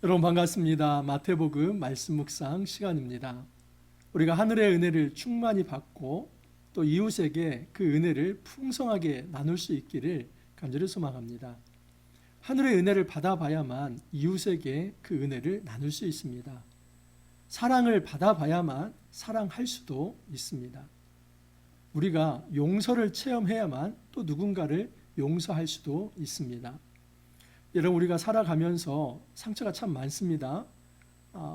여러분 반갑습니다. 마태복음 말씀 묵상 시간입니다. 우리가 하늘의 은혜를 충만히 받고 또 이웃에게 그 은혜를 풍성하게 나눌 수 있기를 간절히 소망합니다. 하늘의 은혜를 받아봐야만 이웃에게 그 은혜를 나눌 수 있습니다. 사랑을 받아봐야만 사랑할 수도 있습니다. 우리가 용서를 체험해야만 또 누군가를 용서할 수도 있습니다. 여러분, 우리가 살아가면서 상처가 참 많습니다.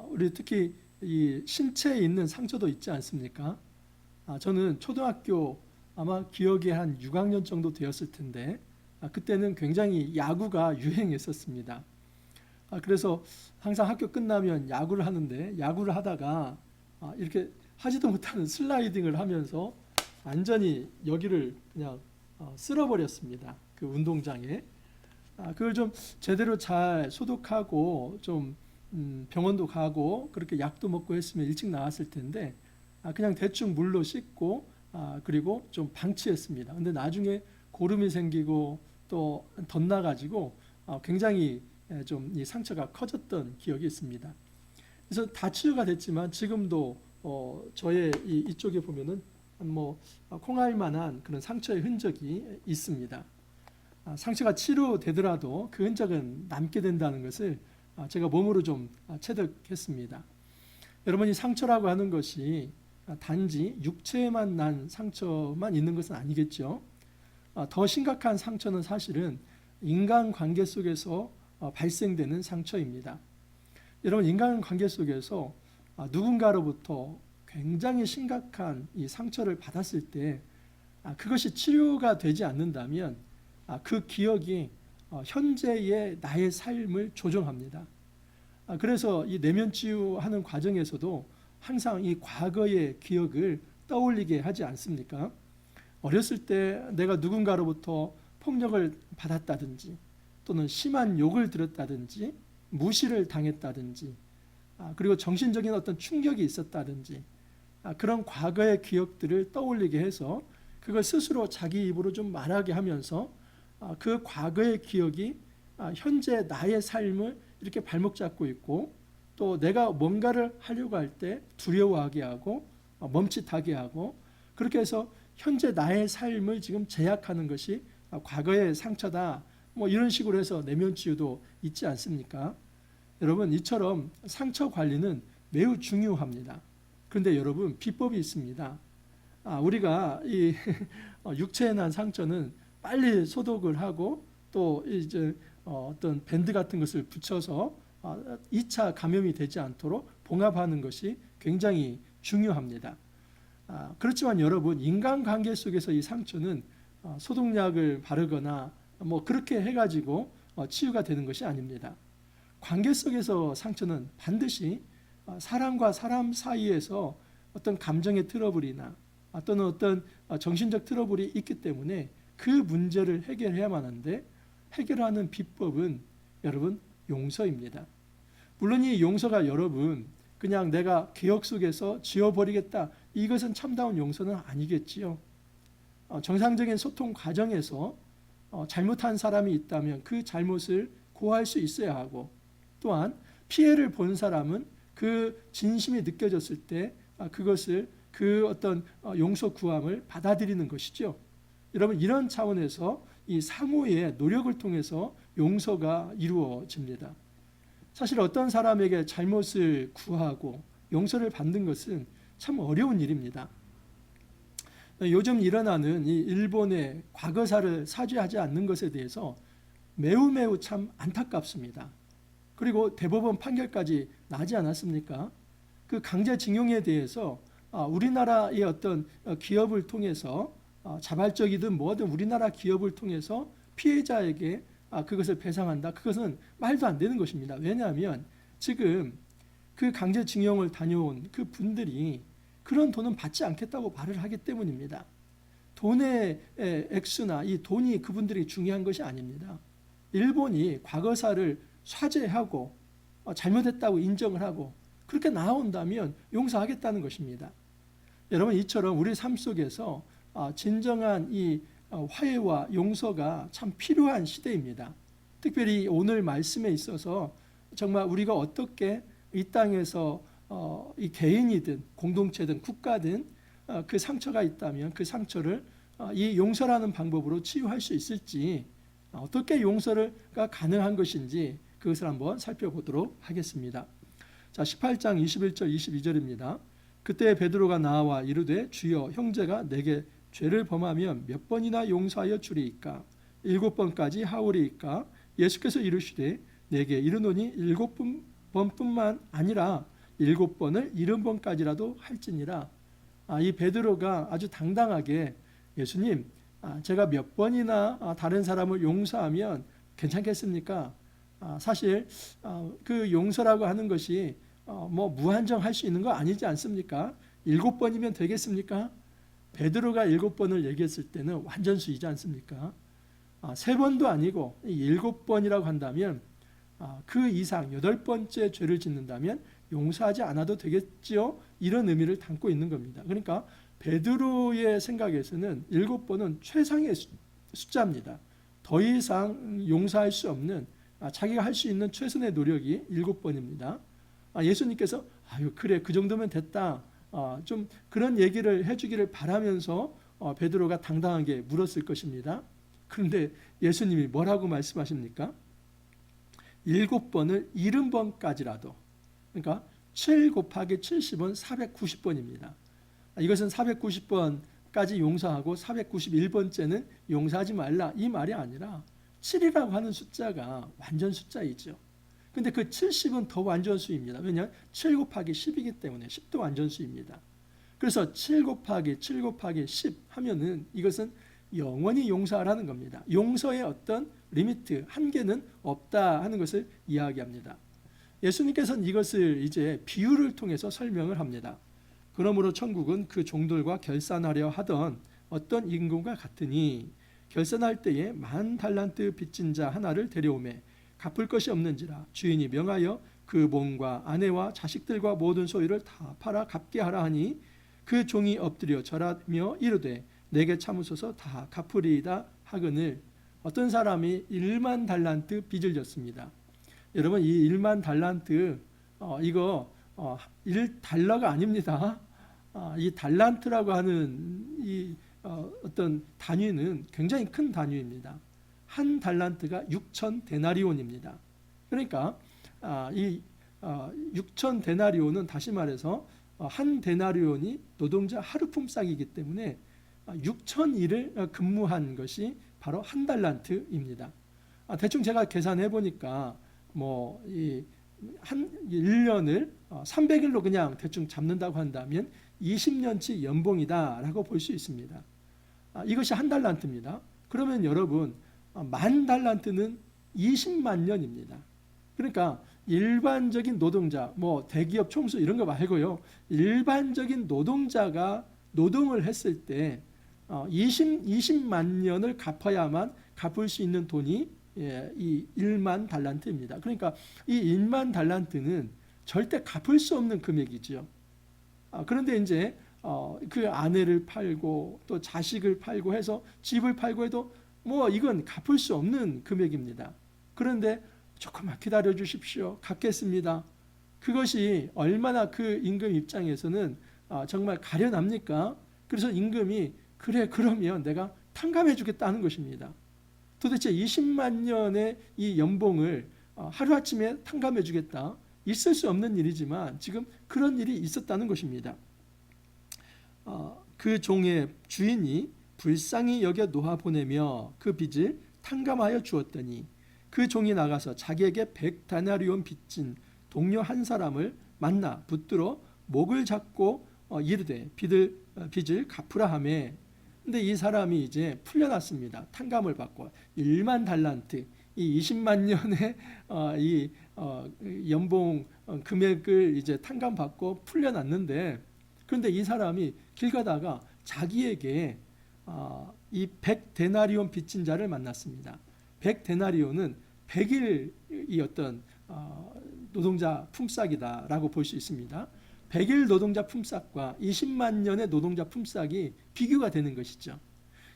우리 특히 이 신체에 있는 상처도 있지 않습니까? 저는 초등학교 아마 기억에 한 6학년 정도 되었을 텐데 그때는 굉장히 야구가 유행했었습니다. 그래서 항상 학교 끝나면 야구를 하는데 야구를 하다가 이렇게 하지도 못하는 슬라이딩을 하면서 완전히 여기를 그냥 쓸어버렸습니다. 그 운동장에. 그걸 좀 제대로 잘 소독하고 좀 병원도 가고 그렇게 약도 먹고 했으면 일찍 나왔을 텐데 그냥 대충 물로 씻고 그리고 좀 방치했습니다. 근데 나중에 고름이 생기고 또 덧나가지고 굉장히 좀 이 상처가 커졌던 기억이 있습니다. 그래서 다 치유가 됐지만 지금도 저의 이쪽에 보면은 뭐 콩알만한 그런 상처의 흔적이 있습니다. 상처가 치료되더라도 그 흔적은 남게 된다는 것을 제가 몸으로 좀 체득했습니다. 여러분, 이 상처라고 하는 것이 단지 육체에만 난 상처만 있는 것은 아니겠죠. 더 심각한 상처는 사실은 인간관계 속에서 발생되는 상처입니다. 여러분, 인간관계 속에서 누군가로부터 굉장히 심각한 이 상처를 받았을 때 그것이 치료가 되지 않는다면 그 기억이 현재의 나의 삶을 조종합니다. 그래서 이 내면 치유하는 과정에서도 항상 이 과거의 기억을 떠올리게 하지 않습니까? 어렸을 때 내가 누군가로부터 폭력을 받았다든지 또는 심한 욕을 들었다든지 무시를 당했다든지 그리고 정신적인 어떤 충격이 있었다든지 그런 과거의 기억들을 떠올리게 해서 그걸 스스로 자기 입으로 좀 말하게 하면서 그 과거의 기억이 현재 나의 삶을 이렇게 발목 잡고 있고 또 내가 뭔가를 하려고 할 때 두려워하게 하고 멈칫하게 하고 그렇게 해서 현재 나의 삶을 지금 제약하는 것이 과거의 상처다. 뭐 이런 식으로 해서 내면 치유도 있지 않습니까? 여러분, 이처럼 상처 관리는 매우 중요합니다. 그런데 여러분, 비법이 있습니다. 우리가 이 육체에 난 상처는 빨리 소독을 하고 또 이제 어떤 밴드 같은 것을 붙여서 2차 감염이 되지 않도록 봉합하는 것이 굉장히 중요합니다. 그렇지만 여러분, 인간관계 속에서 이 상처는 소독약을 바르거나 뭐 그렇게 해가지고 치유가 되는 것이 아닙니다. 관계 속에서 상처는 반드시 사람과 사람 사이에서 어떤 감정의 트러블이나 또는 어떤 정신적 트러블이 있기 때문에 그 문제를 해결해야만 하는데 해결하는 비법은 여러분 용서입니다. 물론 이 용서가 여러분 그냥 내가 기억 속에서 지워버리겠다, 이것은 참다운 용서는 아니겠지요. 정상적인 소통 과정에서 잘못한 사람이 있다면 그 잘못을 고할 수 있어야 하고 또한 피해를 본 사람은 그 진심이 느껴졌을 때 그것을 그 어떤 용서 구함을 받아들이는 것이죠. 여러분, 이런 차원에서 이 상호의 노력을 통해서 용서가 이루어집니다. 사실 어떤 사람에게 잘못을 구하고 용서를 받는 것은 참 어려운 일입니다. 요즘 일어나는 이 일본의 과거사를 사죄하지 않는 것에 대해서 매우 참 안타깝습니다. 그리고 대법원 판결까지 나지 않았습니까? 그 강제징용에 대해서 우리나라의 어떤 기업을 통해서 자발적이든 뭐든 우리나라 기업을 통해서 피해자에게 그것을 배상한다. 그것은 말도 안 되는 것입니다. 왜냐하면 지금 그 강제징용을 다녀온 그 분들이 그런 돈은 받지 않겠다고 말을 하기 때문입니다. 돈의 액수나 이 돈이 그분들이 중요한 것이 아닙니다. 일본이 과거사를 사죄하고 잘못했다고 인정을 하고 그렇게 나온다면 용서하겠다는 것입니다. 여러분, 이처럼 우리 삶 속에서 진정한 이 화해와 용서가 참 필요한 시대입니다. 특별히 오늘 말씀에 있어서 정말 우리가 어떻게 이 땅에서 이 개인이든 공동체든 국가든 그 상처가 있다면 그 상처를 이 용서라는 방법으로 치유할 수 있을지, 어떻게 용서가 가능한 것인지 그것을 한번 살펴보도록 하겠습니다. 자, 18장 21절 22절입니다. 그때 베드로가 나와 이르되 주여, 형제가 내게 죄를 범하면 몇 번이나 용서하여 주리이까? 7번까지 하오리이까? 예수께서 이르시되 내게 이르노니 7번뿐만 아니라 7번을 70번까지라도 할지니라. 이 베드로가 아주 당당하게 예수님, 제가 몇 번이나 다른 사람을 용서하면 괜찮겠습니까? 사실 그 용서라고 하는 것이 뭐 무한정 할 수 있는 거 아니지 않습니까? 7번이면 되겠습니까? 베드로가 7번을 얘기했을 때는 완전수이지 않습니까? 3번도 아니고 7번이라고 한다면 그 이상 8번째 죄를 짓는다면 용서하지 않아도 되겠지요? 이런 의미를 담고 있는 겁니다. 그러니까 베드로의 생각에서는 7번은 최상의 숫자입니다. 더 이상 용서할 수 없는, 자기가 할 수 있는 최선의 노력이 7번입니다. 예수님께서 그래, 그 정도면 됐다, 좀 그런 얘기를 해주기를 바라면서 베드로가 당당하게 물었을 것입니다. 그런데 예수님이 뭐라고 말씀하십니까? 7번을 70번까지라도, 그러니까 7 곱하기 70은 490번입니다. 이것은 490번까지 용서하고 491번째는 용서하지 말라, 이 말이 아니라 7이라고 하는 숫자가 완전 숫자이죠. 근데 그 70은 더 완전수입니다. 왜냐하면 7 곱하기 10이기 때문에 10도 완전수입니다. 그래서 7 곱하기 7 곱하기 10 하면은 이것은 영원히 용서하라는 겁니다. 용서의 어떤 리미트, 한계는 없다 하는 것을 이야기합니다. 예수님께서는 이것을 이제 비유를 통해서 설명을 합니다. 그러므로 천국은 그 종들과 결산하려 하던 어떤 임금과 같으니 결산할 때에 10,000달란트 빚진 자 하나를 데려오매 갚을 것이 없는지라 주인이 명하여 그 몸과 아내와 자식들과 모든 소유를 다 팔아 갚게 하라 하니 그 종이 엎드려 절하며 이르되 내게 참으소서 다 갚으리이다 하거늘. 어떤 사람이 10,000달란트 빚을 졌습니다. 여러분, 이 10,000달란트 이거 1달러가 아닙니다. 이 달란트라고 하는 이 어떤 단위는 굉장히 큰 단위입니다. 한 달란트가 6,000데나리온입니다. 그러니까 이 6,000데나리온은 다시 말해서 한 데나리온이 노동자 하루 품삯이기 때문에 6,000일을 근무한 것이 바로 한 달란트입니다. 대충 제가 계산해 보니까 뭐 한 1년을 300일로 그냥 대충 잡는다고 한다면 20년치 연봉이다라고 볼 수 있습니다. 이것이 한 달란트입니다. 그러면 여러분, 10,000달란트는 20만 년입니다. 그러니까 일반적인 노동자, 뭐 대기업 총수 이런 거 말고요, 일반적인 노동자가 노동을 했을 때 20만 년을 갚아야만 갚을 수 있는 돈이 이 10,000달란트입니다. 그러니까 이 10,000달란트는 절대 갚을 수 없는 금액이죠. 그런데 이제 그 아내를 팔고 또 자식을 팔고 해서 집을 팔고 해도 뭐 이건 갚을 수 없는 금액입니다. 그런데 조금만 기다려 주십시오, 갚겠습니다. 그것이 얼마나 그 임금 입장에서는 정말 가련합니까? 그래서 임금이 그래, 그러면 내가 탕감해 주겠다는 것입니다. 도대체 20만 년의 이 연봉을 하루아침에 탕감해 주겠다, 있을 수 없는 일이지만 지금 그런 일이 있었다는 것입니다. 그 종의 주인이 불쌍히 여겨 놓아 보내며 그 빚을 탕감하여 주었더니 그 종이 나가서 자기에게 100데나리온 빚진 동료 한 사람을 만나 붙들어 목을 잡고 이르되 빚을 갚으라 하매. 근데 이 사람이 이제 풀려났습니다. 탕감을 받고 10,000달란트, 이 20만 년의 이 연봉 금액을 이제 탕감받고 풀려났는데, 그런데 이 사람이 길 가다가 자기에게 이 100데나리온 빚진 자를 만났습니다. 100데나리온은 100일이 어떤 노동자 품삯이다라고 볼 수 있습니다. 100일 노동자 품삯과 20만 년의 노동자 품삯이 비교가 되는 것이죠.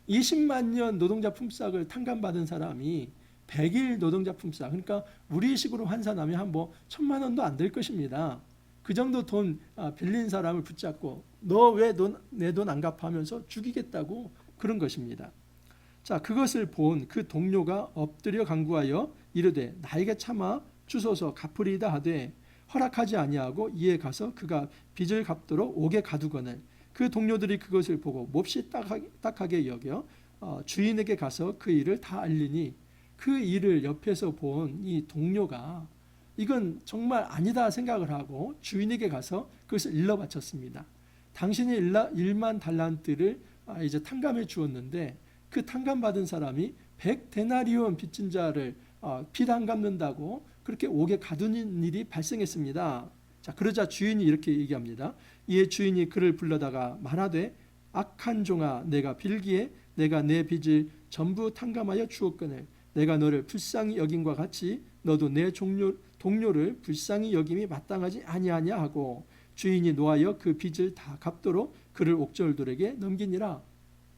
20만 년 노동자 품삯을 탕감받은 사람이 100일 노동자품사, 그러니까 우리식으로 환산하면 한 뭐 1,000만 원도 안 될 것입니다. 그 정도 돈 빌린 사람을 붙잡고 너 왜 내 돈 안 갚아 하면서 죽이겠다고 그런 것입니다. 자, 그것을 본 그 동료가 엎드려 간구하여 이르되 나에게 참아 주소서 갚으리이다 하되 허락하지 아니하고 이에 가서 그가 빚을 갚도록 옥에 가두거늘 그 동료들이 그것을 보고 몹시 딱하게 여겨 주인에게 가서 그 일을 다 알리니 그 일을 옆에서 본 이 동료가 이건 정말 아니다 생각을 하고 주인에게 가서 그것을 일러 바쳤습니다. 당신이 1만 달란트를 이제 탕감해 주었는데 그 탕감받은 사람이 100데나리온 빚진 자를 빚 안 갚는다고 그렇게 옥에 가두는 일이 발생했습니다. 자, 그러자 주인이 이렇게 얘기합니다. 이에 주인이 그를 불러다가 말하되 악한 종아, 내가 빌기에 내가 내 빚을 전부 탕감하여 주었거늘 내가 너를 불쌍히 여김과 같이 너도 내 동료를 불쌍히 여김이 마땅하지 아니하냐 하고 주인이 노하여 그 빚을 다 갚도록 그를 옥졸들에게 넘기니라.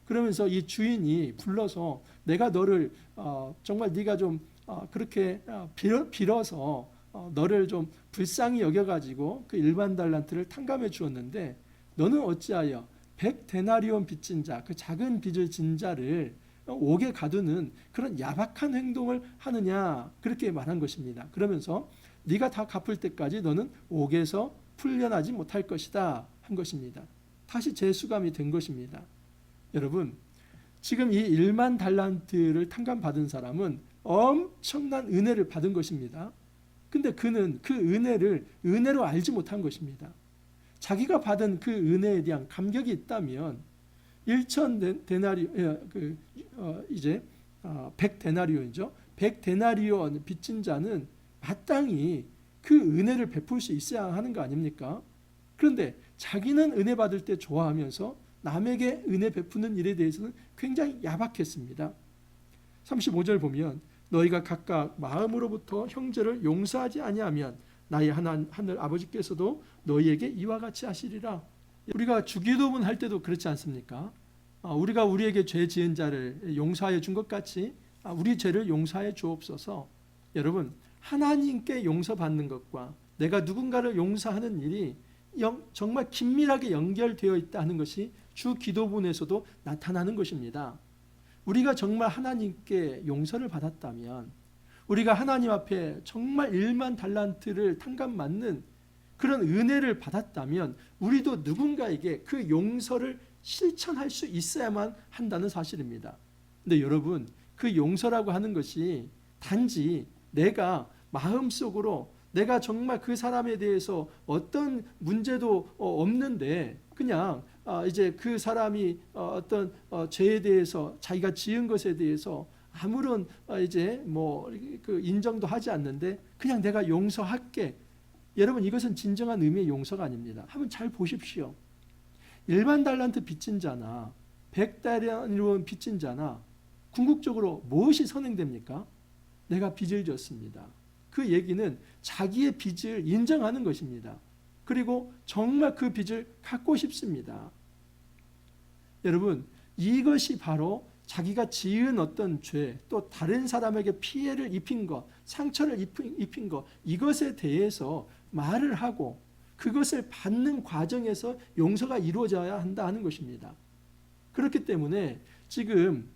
그러면서 이 주인이 불러서 내가 너를 정말 네가 좀 그렇게 빌어서 너를 좀 불쌍히 여겨가지고 그 1만 달란트를 탕감해 주었는데 너는 어찌하여 100데나리온 빚진 자, 그 작은 빚을 진 자를 옥에 가두는 그런 야박한 행동을 하느냐, 그렇게 말한 것입니다. 그러면서 네가 다 갚을 때까지 너는 옥에서 풀려나지 못할 것이다 한 것입니다. 다시 재수감이 된 것입니다. 여러분, 지금 이 1만 달란트를 탕감받은 사람은 엄청난 은혜를 받은 것입니다. 근데 그는 그 은혜를 은혜로 알지 못한 것입니다. 자기가 받은 그 은혜에 대한 감격이 있다면 1,000데나리온, 이제 100데나리온이죠. 100데나리온 빚진 자는 마땅히 그 은혜를 베풀 수 있어야 하는 거 아닙니까? 그런데 자기는 은혜 받을 때 좋아하면서 남에게 은혜 베푸는 일에 대해서는 굉장히 야박했습니다. 35절 보면 너희가 각각 마음으로부터 형제를 용서하지 아니하면 나의 하늘 아버지께서도 너희에게 이와 같이 하시리라. 우리가 주기도문 할 때도 그렇지 않습니까? 우리가 우리에게 죄 지은 자를 용서하여 준 것 같이 우리 죄를 용서하여 주옵소서. 여러분, 하나님께 용서받는 것과 내가 누군가를 용서하는 일이 정말 긴밀하게 연결되어 있다는 것이 주 기도문에서도 나타나는 것입니다. 우리가 정말 하나님께 용서를 받았다면, 우리가 하나님 앞에 정말 1만 달란트를 탕감받는 그런 은혜를 받았다면 우리도 누군가에게 그 용서를 실천할 수 있어야만 한다는 사실입니다. 근데 여러분, 그 용서라고 하는 것이 단지 내가 마음속으로 내가 정말 그 사람에 대해서 어떤 문제도 없는데 그냥 이제 그 사람이 어떤 죄에 대해서 자기가 지은 것에 대해서 아무런 이제 뭐 그 인정도 하지 않는데 그냥 내가 용서할게. 여러분, 이것은 진정한 의미의 용서가 아닙니다. 한번 잘 보십시오. 1만 달란트 빚진 자나 100달란트 빚진 자나 궁극적으로 무엇이 선행됩니까? 내가 빚을 졌습니다. 그 얘기는 자기의 빚을 인정하는 것입니다. 그리고 정말 그 빚을 갚고 싶습니다. 여러분, 이것이 바로 자기가 지은 어떤 죄, 또 다른 사람에게 피해를 입힌 것, 상처를 입힌 것, 이것에 대해서 말을 하고 그것을 받는 과정에서 용서가 이루어져야 한다 하는 것입니다. 그렇기 때문에 지금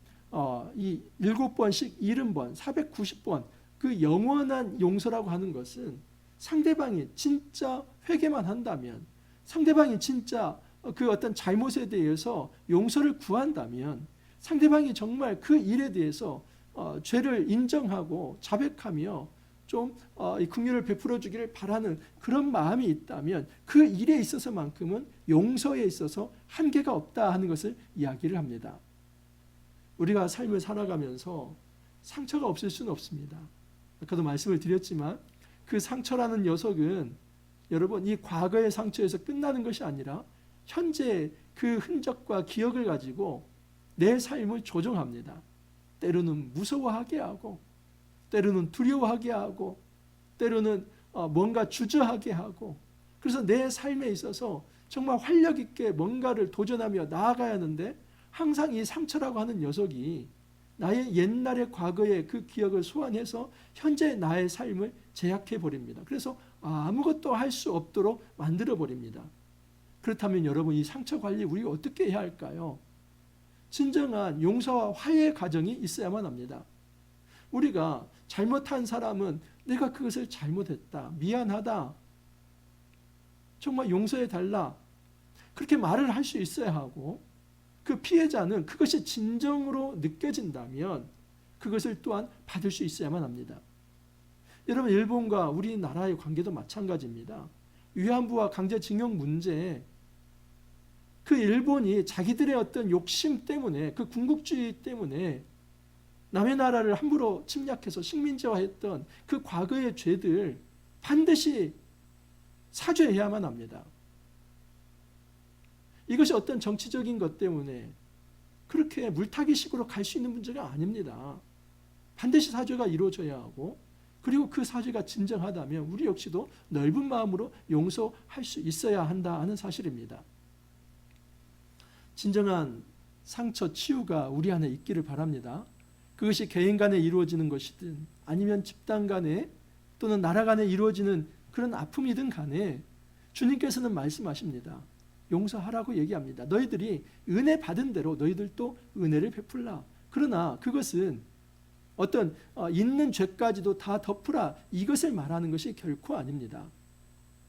이 7번씩 70번, 490번 그 영원한 용서라고 하는 것은 상대방이 진짜 회개만 한다면, 상대방이 진짜 그 어떤 잘못에 대해서 용서를 구한다면, 상대방이 정말 그 일에 대해서 죄를 인정하고 자백하며 좀 긍휼을 베풀어 주기를 바라는 그런 마음이 있다면 그 일에 있어서만큼은 용서에 있어서 한계가 없다 하는 것을 이야기를 합니다. 우리가 삶을 살아가면서 상처가 없을 수는 없습니다. 아까도 말씀을 드렸지만 그 상처라는 녀석은 여러분, 이 과거의 상처에서 끝나는 것이 아니라 현재 그 흔적과 기억을 가지고 내 삶을 조정합니다. 때로는 무서워하게 하고, 때로는 두려워하게 하고, 때로는 뭔가 주저하게 하고, 그래서 내 삶에 있어서 정말 활력 있게 뭔가를 도전하며 나아가야 하는데 항상 이 상처라고 하는 녀석이 나의 옛날의 과거의 그 기억을 소환해서 현재 나의 삶을 제약해 버립니다. 그래서 아무것도 할 수 없도록 만들어 버립니다. 그렇다면 여러분, 이 상처 관리 우리가 어떻게 해야 할까요? 진정한 용서와 화해의 과정이 있어야만 합니다. 우리가 잘못한 사람은 내가 그것을 잘못했다, 미안하다, 정말 용서해 달라, 그렇게 말을 할 수 있어야 하고, 그 피해자는 그것이 진정으로 느껴진다면 그것을 또한 받을 수 있어야만 합니다. 여러분, 일본과 우리나라의 관계도 마찬가지입니다. 위안부와 강제징용 문제, 그 일본이 자기들의 어떤 욕심 때문에, 그 군국주의 때문에 남의 나라를 함부로 침략해서 식민지화했던 그 과거의 죄들 반드시 사죄해야만 합니다. 이것이 어떤 정치적인 것 때문에 그렇게 물타기식으로 갈 수 있는 문제가 아닙니다. 반드시 사죄가 이루어져야 하고, 그리고 그 사죄가 진정하다면 우리 역시도 넓은 마음으로 용서할 수 있어야 한다 하는 사실입니다. 진정한 상처 치유가 우리 안에 있기를 바랍니다. 그것이 개인 간에 이루어지는 것이든 아니면 집단 간에 또는 나라 간에 이루어지는 그런 아픔이든 간에 주님께서는 말씀하십니다. 용서하라고 얘기합니다. 너희들이 은혜 받은 대로 너희들도 은혜를 베풀라. 그러나 그것은 어떤 있는 죄까지도 다 덮으라, 이것을 말하는 것이 결코 아닙니다.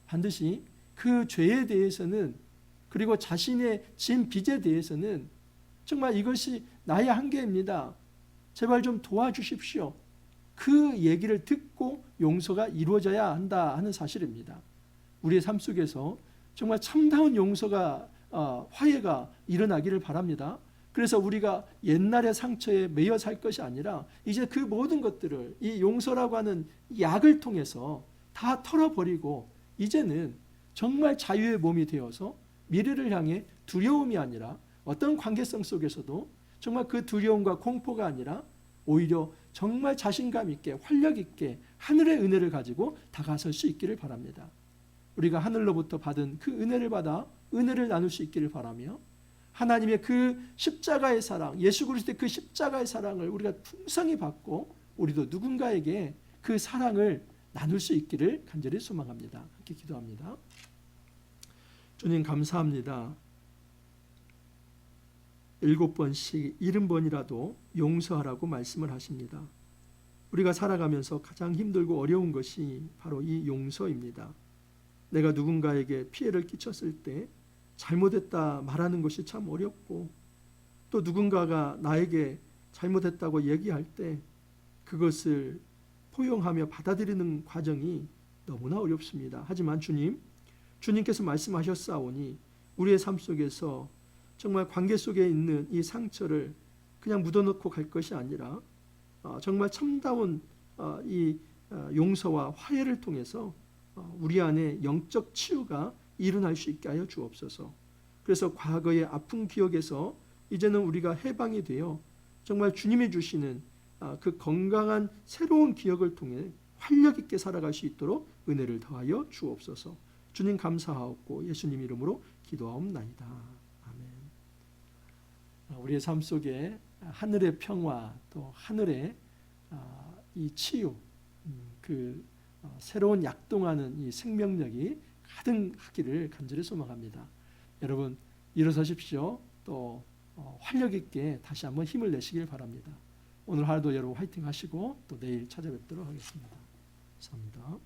반드시 그 죄에 대해서는, 그리고 자신의 진 빚에 대해서는 정말 이것이 나의 한계입니다, 제발 좀 도와주십시오, 그 얘기를 듣고 용서가 이루어져야 한다 하는 사실입니다. 우리의 삶 속에서 정말 참다운 용서가, 화해가 일어나기를 바랍니다. 그래서 우리가 옛날의 상처에 매여 살 것이 아니라 이제 그 모든 것들을 이 용서라고 하는 약을 통해서 다 털어버리고 이제는 정말 자유의 몸이 되어서 미래를 향해 두려움이 아니라 어떤 관계성 속에서도 정말 그 두려움과 공포가 아니라 오히려 정말 자신감 있게 활력 있게 하늘의 은혜를 가지고 다가설 수 있기를 바랍니다. 우리가 하늘로부터 받은 그 은혜를 받아 은혜를 나눌 수 있기를 바라며, 하나님의 그 십자가의 사랑, 예수 그리스도의 그 십자가의 사랑을 우리가 풍성히 받고 우리도 누군가에게 그 사랑을 나눌 수 있기를 간절히 소망합니다. 함께 기도합니다. 주님, 감사합니다. 7번씩 70번이라도 용서하라고 말씀을 하십니다. 우리가 살아가면서 가장 힘들고 어려운 것이 바로 이 용서입니다. 내가 누군가에게 피해를 끼쳤을 때 잘못했다 말하는 것이 참 어렵고, 또 누군가가 나에게 잘못했다고 얘기할 때 그것을 포용하며 받아들이는 과정이 너무나 어렵습니다. 하지만 주님께서 말씀하셨사오니 우리의 삶 속에서 정말 관계 속에 있는 이 상처를 그냥 묻어놓고 갈 것이 아니라 정말 참다운 이 용서와 화해를 통해서 우리 안에 영적 치유가 일어날 수 있게 하여 주옵소서. 그래서 과거의 아픈 기억에서 이제는 우리가 해방이 되어 정말 주님이 주시는 그 건강한 새로운 기억을 통해 활력 있게 살아갈 수 있도록 은혜를 더하여 주옵소서. 주님 감사하옵고 예수님 이름으로 기도하옵나이다. 아멘. 우리의 삶 속에 하늘의 평화, 또 하늘의 이 치유, 그 새로운 약동하는 이 생명력이 가득하기를 간절히 소망합니다. 여러분, 일어서십시오. 또 활력 있게 다시 한번 힘을 내시길 바랍니다. 오늘 하루도 여러분 화이팅 하시고 또 내일 찾아뵙도록 하겠습니다. 감사합니다.